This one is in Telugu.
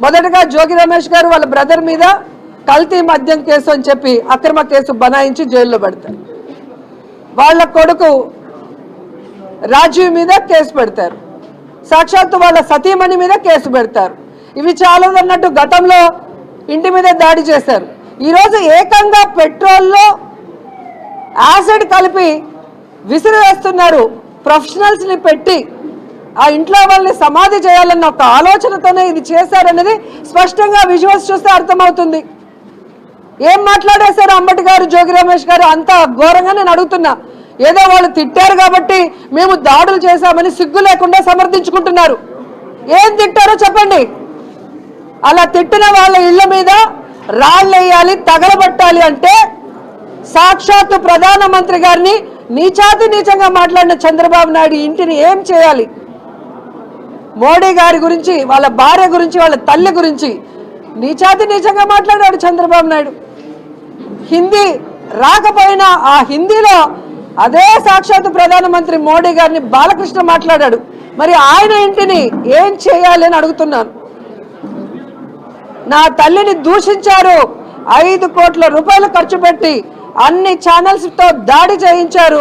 మొదటగా జోగి రమేష్ గారు వాళ్ళ బ్రదర్ మీద కల్తీ మద్యం కేసు అని చెప్పి అక్రమ కేసు బనాయించి జైల్లో పెడతారు. వాళ్ళ కొడుకు రాజీవ్ మీద కేసు పెడతారు. సాక్షాత్తు వాళ్ళ సతీమణి మీద కేసు పెడతారు. ఇవి చాలదన్నట్టు గతంలో ఇంటి మీద దాడి చేశారు. ఈరోజు ఏకంగా పెట్రోల్లో యాసిడ్ కలిపి విసిరివేస్తున్నారు. ప్రొఫెషనల్స్ని పెట్టి ఆ ఇంట్లో వాళ్ళని సమాధి చేయాలన్న ఒక ఆలోచనతోనే ఇది చేశారనేది స్పష్టంగా విజువల్స్ చూస్తే అర్థమవుతుంది. ఏం మాట్లాడేశారు అంబటి గారు, జోగి రమేష్ గారు అంత ఘోరంగా నేను అడుగుతున్నా. ఏదో వాళ్ళు తిట్టారు కాబట్టి మేము దాడులు చేశామని సిగ్గు లేకుండా సమర్థించుకుంటున్నారు. ఏం తిట్టారో చెప్పండి. అలా తిట్టిన వాళ్ళ ఇళ్ల మీద రాళ్ళు వేయాలి, తగలబట్టాలి అంటే సాక్షాత్తు ప్రధానమంత్రి గారిని నీచాతి నీచంగా మాట్లాడిన చంద్రబాబు నాయుడు ఇంటిని ఏం చేయాలి? మోడీ గారి గురించి, వాళ్ళ భార్య గురించి, వాళ్ళ తల్లి గురించి నీచాతి నీచంగా మాట్లాడాడు చంద్రబాబు నాయుడు. హిందీ రాకపోయినా ఆ హిందీలో అదే సాక్షాత్తు ప్రధానమంత్రి మోడీ గారిని బాలకృష్ణ మాట్లాడాడు. మరి ఆయన ఇంటిని ఏం చేయాలి అని అడుగుతున్నాను. నా తల్లిని దూషించారు, 5 కోట్ల రూపాయలు ఖర్చు పెట్టి అన్ని ఛానల్స్తో దాడి చేయించారు.